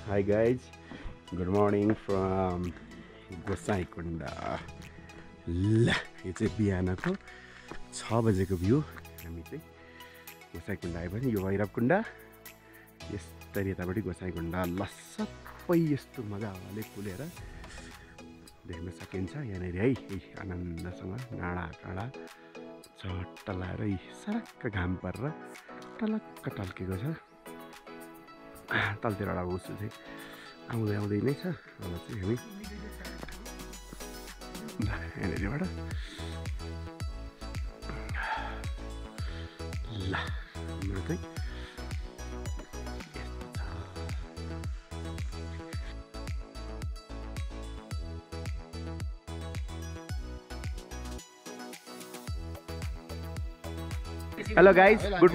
Hi guys, good morning from गोसाइकुण्डा। ल यो चाहिँ बिहानको 6 बजेको भ्यू। हामी चाहिँ गोसाइकुण्डा आयो भने यो भैरवकुण्डा, यस्तरी यतापट्टि गोसाइकुण्डा। ल सबै यस्तो मजाले फुलेर देख्न सकिन्छ यहाँनिर है। आनन्दसँग डाँडा काँडा चट्ट लाएर सरक्क घाम परेर टलक्क टल्केको छ। तलतिर एउटा उसो चाहिँ आउँदै आउँदै नै छ। अब चाहिँ हामी यहाँनिरबाट ल हाम्रो चाहिँ hello guys, good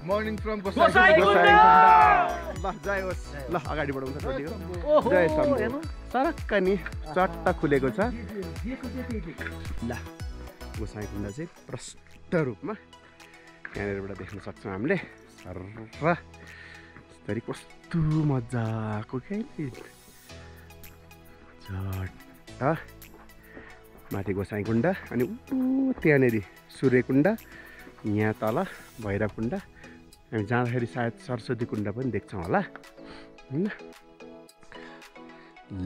morning from Gosaikunda. ल जय होस्। ल अगाडि बढाउँछ टोलीको जय शम्भु। सरक्क नि चट्ट खुलेको छ। ल गोसाइकुण्डा चाहिँ प्रष्ट रूपमा यहाँनिरबाट देख्न सक्छौँ हामीले। सर यस्तरी कस्तो मजाको क्या चट्ट माथि गोसाइकुण्डा अनि त्यहाँनिर सूर्यकुण्डा, यहाँ तल भैरवकुण्डा। हामी जाँदाखेरि सायद सरस्वती कुण्ड पनि देख्छौँ होला होइन।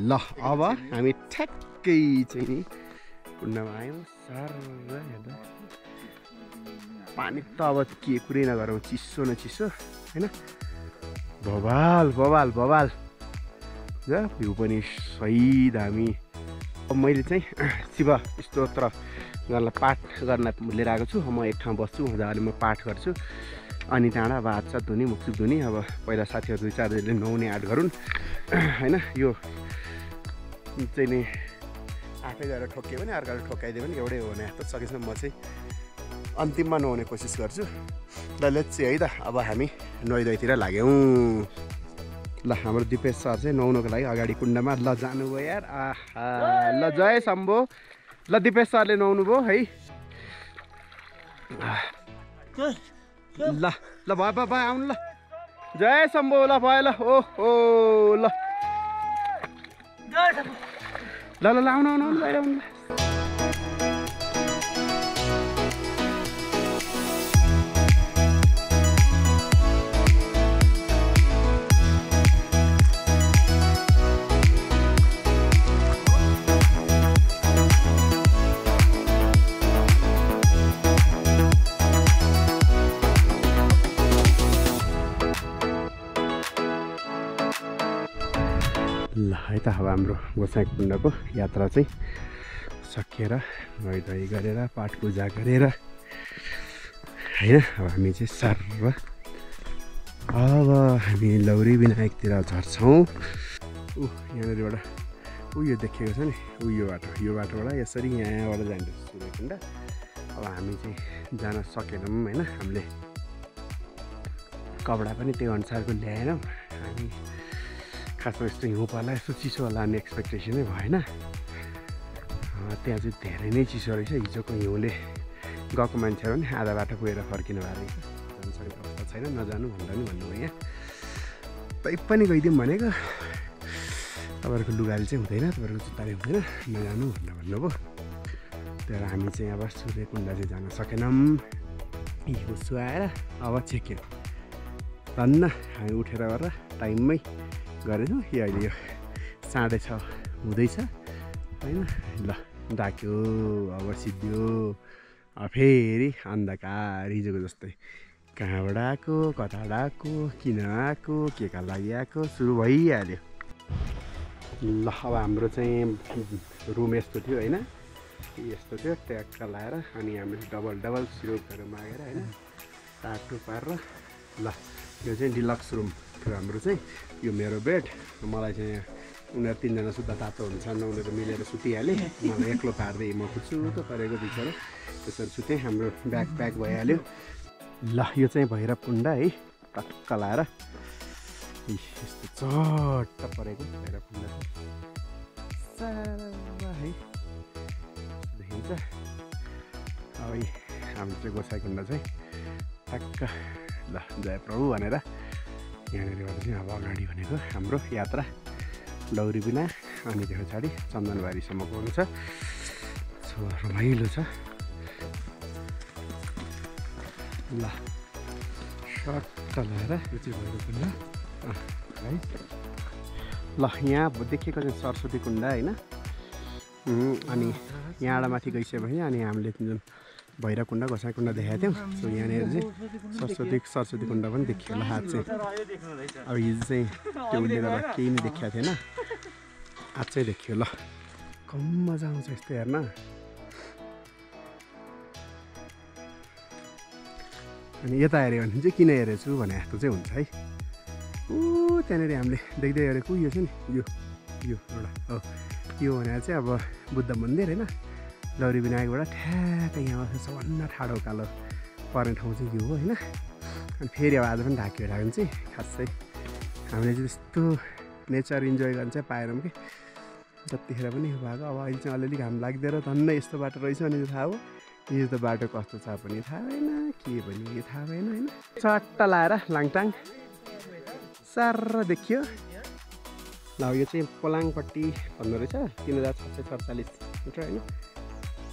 ल अब हामी ठ्याक्कै चाहिँ नि कुण्डमा आयौँ। सर हेर्दा पानी त अब के कुरै नगरौँ, चिसो न चिसो होइन। भवाल भवाल भवाल र भ्यू पनि सही दामी। अब मैले चाहिँ शिव स्तोत्र गर्नलाई पाठ गर्न लिएर आएको छु। म एक ठाउँ बस्छु, मजाले म पाठ गर्छु। अनि त्यहाँबाट अब हात सात धुने, मुखसुख धुने। अब पहिला साथीहरू 2-4 जनाले नुहाउने आँट गरून् होइन। यो चाहिँ नि आफै गएर ठोक्यो भने अर्काले ठोक्काइदियो भने एउटै हो भने जस्तो सकेसम्म म चाहिँ अन्तिममा नुहाउने कोसिस गर्छु। ल लेट्स सी है त। अब हामी नुहाइधुवाइतिर लाग्यौँ। ल हाम्रो दिपेश सर चाहिँ नुहाउनुको लागि अगाडि कुण्डमा ल जानुभयो यार। आहा ल जय शम्भो। ल दिपेश सरले नुहाउनु भयो है। ल ल भयो भयो भयो आउनु। ल जय शम्भो। ल भयो। ल ओहो ल ल ल आउनु आउनु आउनु बाहिर आउनु। ल है त अब हाम्रो गोसाइकुण्डाको यात्रा चाहिँ सकिएर नुहाइधुवाइ गरेर पाठ पूजा गरेर होइन अब हामी चाहिँ सर्व अब हामी लौरी विनायकतिर झर्छौँ। यहाँनिरबाट यो देखेको छ नि यो बाटोबाट यसरी यहाँबाट जान्छ सूर्यकुण्डा। अब हामी चाहिँ जान सकेनौँ होइन। हामीले कपडा पनि त्यो अनुसारको ल्याएनौँ। हामी खासमा यस्तो हिउँ पर्ला यस्तो चिसो होला भन्ने एक्सपेक्टेसनै भएन। त्यहाँ चाहिँ धेरै नै चिसो रहेछ। हिजोको हिउँले गएको मान्छेहरू पनि आधा बाटो पुगेर फर्किनु भएको रहेछ। जान सक्ने अवस्था छैन, नजानु भन्दा नि भन्नुभयो। यहाँ तै पनि गइदिउँ भनेको तपाईँहरूको लुगाले चाहिँ हुँदैन, तपाईँहरूको जुत्ताले हुँदैन, नजानु भनेर भन्नुभयो। तर हामी चाहिँ अब सूर्यकुण्डा चाहिँ जान सकेनौँ। हिउँ सुहाएर अब चेक्यो धन्न हामी उठेर गरेर टाइममै गरेछौँ। यो अहिले यो 6:30 हुँदैछ होइन। ल डाक्यो अब सिद्धियो। फेरि अन्धकार हिजोको जस्तै कहाँबाट आएको, कताबाट आएको, किन आएको, के का लागि आएको सुरु भइहाल्यो। ल अब हाम्रो चाहिँ रुम यस्तो थियो होइन, यस्तो थियो ट्याक्क लाएर अनि हामीले डबल सिरोपहरू मागेर होइन टाटो पारेर। ल यो चाहिँ डिलक्स रुम थियो हाम्रो चाहिँ। यो मेरो बेड। मलाई चाहिँ उनीहरू 3 जना सुत्दा तातो हुन्छ न, उनीहरू मिलेर सुतिहालेँ। मलाई एक्लो पार्दै म खुच्छु त परेको बिचरा त्यसरी सुतेँ। हाम्रो ब्याग प्याक भइहाल्यो। ल यो चाहिँ भैरवकुण्डा है, टक्क लाएर यस्तो चट्ट परेको भैरवकुण्डा सारा है देखिन्छ। अब हाम्रो चाहिँ गोसाइकुण्डा चाहिँ टक्क ल जय प्रभु भनेर यहाँनिरबाट चाहिँ अब अगाडि भनेको हाम्रो यात्रा लौरीबिना अनि त्यो पछाडि चन्दनबारीसम्मको हुन्छ। सो रमाइलो छ। ल सर्ट लगाएर यो चाहिँ भैरवकुण्ड है। ल यहाँ देखेको चाहिँ सरस्वती कुण्ड होइन। अनि यहाँबाट माथि गइसकेपछि अनि हामीले जुन भैरवकुण्ड गोसाइँकुण्ड देखाएको थियौँ। सो यहाँनिर चाहिँ सरस्वती कुण्ड पनि देखियो होला हात चाहिँ। अब हिजो चाहिँ त्यो उसले गर्दा केही नै देखिएको थिएन, आज चाहिँ देखियो। ल कम मजा आउँछ यस्तो हेर्न। अनि यता हेऱ्यो भने चाहिँ किन हेरेछु भने जस्तो चाहिँ हुन्छ है। त्यहाँनिर हामीले देख्दै हेरेको यो चाहिँ नि यो एउटा हो। यो भनेर चाहिँ अब बुद्ध मन्दिर होइन। लौरी विनायकबाट ठ्याक्कै यहाँ सबभन्दा ठाडो उकालो पर्ने ठाउँ चाहिँ यो हो होइन। अनि फेरि अब आज पनि ढाक्यो भने चाहिँ खासै हामीले चाहिँ त्यस्तो नेचर इन्जोय गर्न चाहिँ पाएनौँ कि जतिखेर पनि भएको। अब अहिले चाहिँ अलिअलि घाम लाग्दैन धन्नै यस्तो बाटो रहेछ अनि थाहा हो। यो त बाटो कस्तो छ पनि थाहा भएन, के भन्यो के थाहा भएन होइन। चट्ट लाएर लाङटाङ सार देखियो। ल यो चाहिँ पोलाङपट्टि भन्नु रहेछ 3647 मिटर होइन।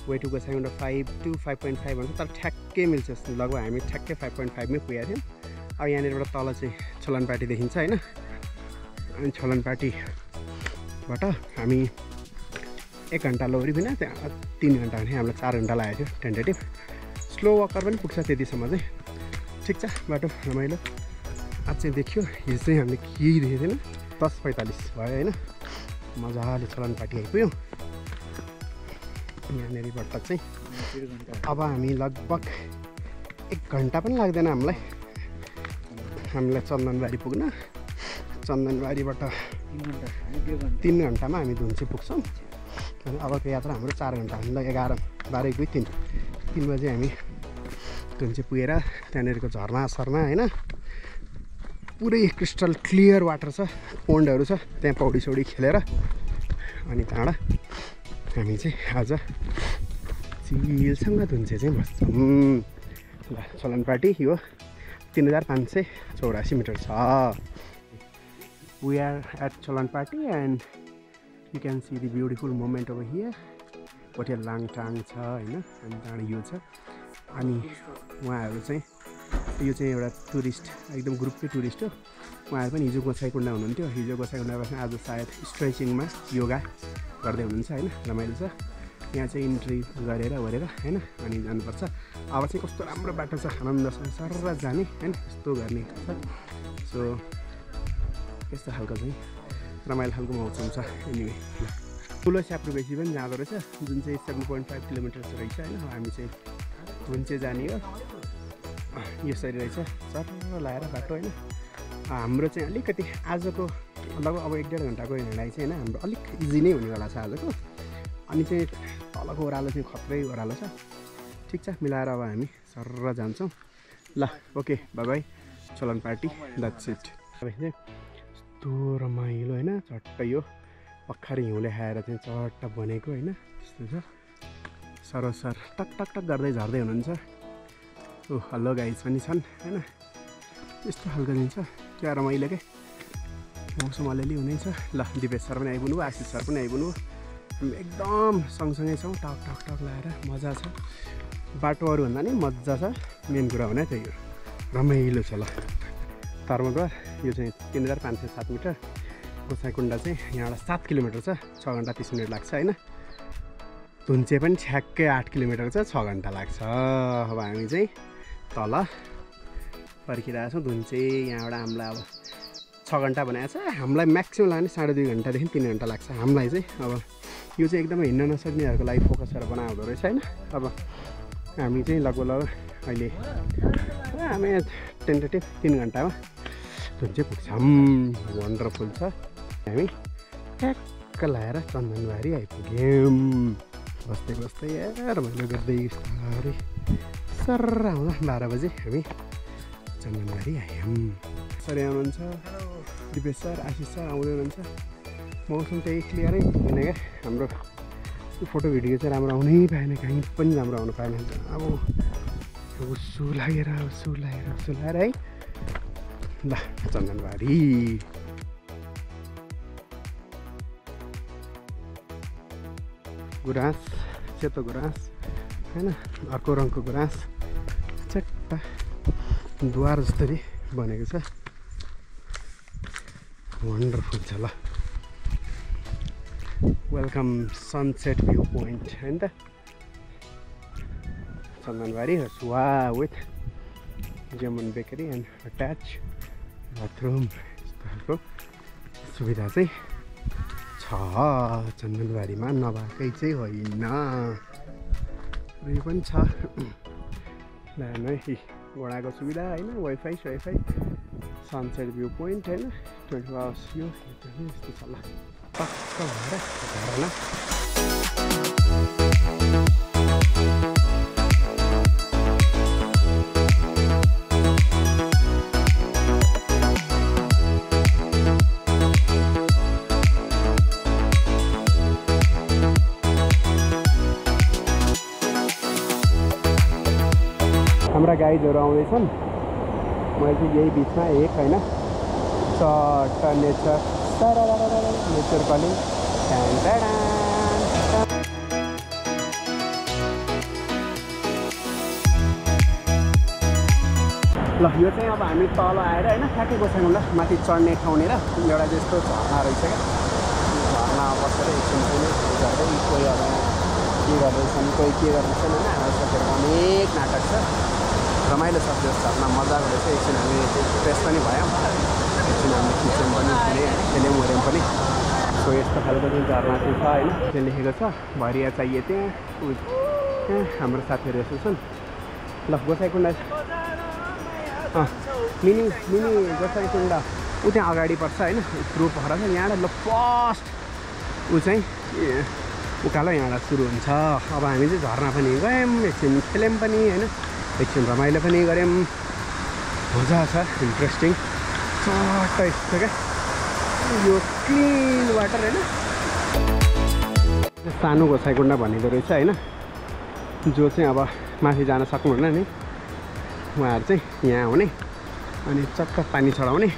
वे टु गोसाइँकुण्ड 5 to 5.5 भन्छ, तर ठ्याक्कै मिल्छ लगभग हामी ठ्याक्कै 5.5 मै पुगेको थियौँ। अब यहाँनिरबाट तल चाहिँ छोलनपाटी देखिन्छ होइन। अनि छोलनपाटीबाट हामी 1 घन्टा लौरी बिना त्यहाँ 3 घन्टा भने हामीलाई 4 घन्टा लागेको थियो टेन्टेटिभ। स्लो वकर पनि पुग्छ त्यतिसम्म चाहिँ ठिक छ बाटो रमाइलो। आज चाहिँ देखियो, हिजो चाहिँ हामीले केही देखेको थिएन। 10:45 भयो होइन। मजाले छोलनपाटी आइपुग्यौँ। यहाँनिरबाट चाहिँ अब हामी लगभग 1 घन्टा पनि लाग्दैन हामीलाई चन्दनबारी पुग्न। चन्दनबारीबाट 3 घन्टामा हामी धुन्चे पुग्छौँ। अनि अबको यात्रा हाम्रो 4 घन्टा हामीलाई 11:12 बजे हामी धुन्चे पुगेर त्यहाँनिरको झरना सर्ना होइन। पुरै क्रिस्टल क्लियर वाटर छ, पोन्डहरू छ, त्यहाँ पौडी सौडी खेलेर अनि त्यहाँबाट हामी चाहिँ आज चिलसँग धुन्चे चाहिँ बस्छौँ। ल छोलनपाटी यो 3584 मिटर छ। We are at Cholanpati and you can see the beautiful moment over here. Hotel Langtang छ होइन। अनि त्यहाँबाट यो छ। अनि उहाँहरू चाहिँ यो चाहिँ एउटा टुरिस्ट एकदम ग्रुपकै टुरिस्ट हो। उहाँहरू पनि हिजो गोसाइँकुण्ड हुनुहुन्थ्यो। हिजो गोसाइँकुण्डबाट आज सायद स्ट्रेचिङमा योगा गर्दै हुनुहुन्छ होइन। रमाइलो छ। यहाँ चाहिँ इन्ट्री गरेर ओरेर होइन अनि जानुपर्छ। अब चाहिँ कस्तो राम्रो बाटो छ, आनन्दसँग सरर जाने होइन, यस्तो गर्ने छ। सो यस्तो खालको चाहिँ रमाइलो खालको मौसम छ। एनिवे ठुलो स्याप्रुबेसी पनि जाँदो रहेछ जुन चाहिँ 7.5 किलोमिटर रहेछ होइन। हामी चाहिँ धुन्चे जाने हो यसरी रहेछ सरर लाएर बाटो होइन। हाम्रो चाहिँ अलिकति आजको लगभग अब 1-1.5 घन्टाको हिँडाइ चाहिँ होइन हाम्रो अलिक इजी नै हुनेवाला छ आजको। अनि चाहिँ तलको ओह्रालो चाहिँ खत्रै ओह्रालो छ। ठिक छ मिलाएर अब हामी सरर जान्छौँ। ल okay bye bye Cholanpati that's it. अब चाहिँ यस्तो रमाइलो होइन। चट्ट यो पक्खारी हिउँले खाएर चाहिँ चट्ट बनेको होइन यस्तो छ। सरसर टक टक टक गर्दै झर्दै हुनुहुन्छ। ओ हेलो गाइज पनि छन् होइन। यस्तो खालको दिन्छ क्या रमाइलो क्या मौसम अलिअलि हुनेछ। ल दिपेश सर पनि आइपुग्नु भयो, आशिष सर पनि आइपुग्नु भयो। हामी एकदम सँगसँगै छौँ। टक टक टक लगाएर मजा छ। बाटोहरू भन्दा नि मजा छ। मेन कुरा भने त्यही हो, रमाइलो छ। ल धर्मद्वार यो चाहिँ 3507 मिटर। गोसाइँकुण्ड चाहिँ यहाँबाट 7 किलोमिटर छ, 6 घन्टा 30 मिनट लाग्छ होइन। धुन्चे पनि ठ्याक्कै 8 किलोमिटर छ, 6 घन्टा लाग्छ। अब हामी चाहिँ तल पर्खिरहेको छौँ धुन्चे। यहाँबाट हामीलाई अब 6 घन्टा भनेको छ, हामीलाई म्याक्सिमम् लाग्ने 2.5 घन्टादेखि 3 घन्टा लाग्छ हामीलाई चाहिँ। अब यो चाहिँ एकदमै हिँड्न नसक्नेहरूको लागि फोकस गरेर बनाउँदो रहेछ होइन। अब हामी चाहिँ लगभग अहिले हामी टेन्टेटिभ 3 घन्टामा धुन्चे पुग्छौँ। वन्डरफुल छ। हामी ट्याक्क लगाएर चन्दनबारी आइपुग्यौँ। बस्दै बस्दै रमाइलो गर्दै बिस्तारै सर आउँदा 12 बजे हामी चन्दनबारी आयौँ। सर आउनुहुन्छ, दिपेश सर आशिष सर आउँदै हुनुहुन्छ। मौसम त्यही क्लियरै हुने क्या हाम्रो। फोटो भिडियो चाहिँ राम्रो आउनै पाएन, कहीँ पनि राम्रो आउनु पाएन। अब उसु लागेर है। ल चन्दनबारी गुराँस सेतो गुराँस हैन अर्को रङको गुराँस चट्टा द्वार जस्तै बनेको छ वन्डरफुल छ ल वेलकम सनसेट भ्यू पोइन्ट हैन त चन्दनबारी सुवा विथ जेमन बेकरी एन्ड अट्याच बाथरुम यस्तो सुविधा चाहिँ छ चन्दनबारीमा नभएकै चाहिँ होइन यो पनि छ नै घोडाको सुविधा होइन वाइफाई सोइफाई सनसेट भ्यू पोइन्ट होइन 24 आवर्स यो यस्तो छ ल टक्क भएर घरमा हाम्रा गाइडहरू आउँदैछन् मैले चाहिँ यही बिचमा एक होइन सट नेचर नेचर कलिङ ल यो चाहिँ अब हामी तल आएर होइन ठ्याक्कै गोसाइँकुण्ड माथि चढ्ने ठाउँनिर एउटा जस्तो झर्ना रहेछ क्या झर्ना बसेर एकछिन पनि झर्दै कोही अब के गर्दैछन् कोही के गर्दैछन् होइन हाम्रो सकेर अनेक नाटक छ रमाइलो छ त्यो झर्ना मजाको रहेछ एकछिन हामी फ्रेस पनि भयौँ एकछिन हामी किचन पनि खेल्यौँ हेऱ्यौँ पनि सो यस्तो खालको चाहिँ झर्ना चाहिँ छ होइन त्यो लेखेको छ भरिया चाहिए त्यहाँ हाम्रो साथीहरू यस्तो छन् ल गोसाइँकुण्ड मिनी गोसाइँकुण्ड ऊ त्यहाँ अगाडि पर्छ होइन यत्रो पर छ यहाँबाट ल फर्स्ट ऊ चाहिँ उकालो यहाँबाट सुरु हुन्छ अब हामी चाहिँ झर्ना पनि गयौँ एकछिन खेल्यौँ पनि होइन एकछिन रमाइलो पनि गऱ्यौँ मजा छ इन्ट्रेस्टिङ चट्ट यस्तो क्या यो क्लिन वाटर होइन सानो गोसाइँकुण्ड भनिँदो रहेछ होइन जो चाहिँ अब माथि जान सक्नुहुन्न नि उहाँहरू चाहिँ यहाँ आउने अनि चट्ट पानी चढाउने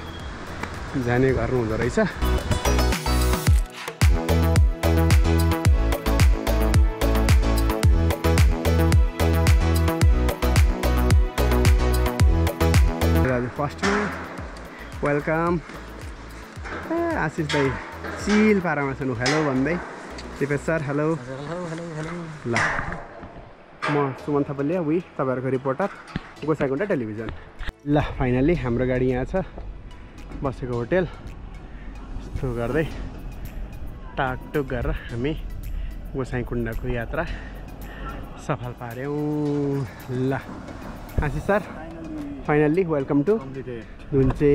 जाने गर्नुहुँदो रहेछ फर्स्टमा वेलकम आशिष दाई चिल पारामा छन् हेलो भन्दै दिपेश सर हेलो ल म सुमन थपलिया तपाईँहरूको रिपोर्टर गोसाइँकुण्ड टेलिभिजन ल फाइनल्ली हाम्रो गाडी यहाँ छ बसेको होटेल यस्तो गर्दै टाकटुक गरेर हामी गोसाइँकुण्डको यात्रा सफल पार्यौँ ल आशिष सर फाइनल्ली वेलकम टु धुन्चे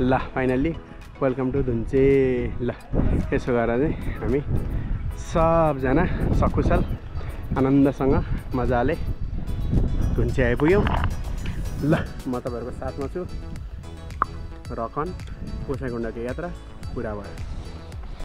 ल फाइनल्ली वेलकम टु धुन्चे ल यसो गरेर चाहिँ हामी सबजना सकुशल आनन्दसँग मजाले धुन्चे आइपुग्यौँ ल म तपाईँहरूको साथमा छु रकन गोसाइँकुण्डको यात्रा पुरा भयो।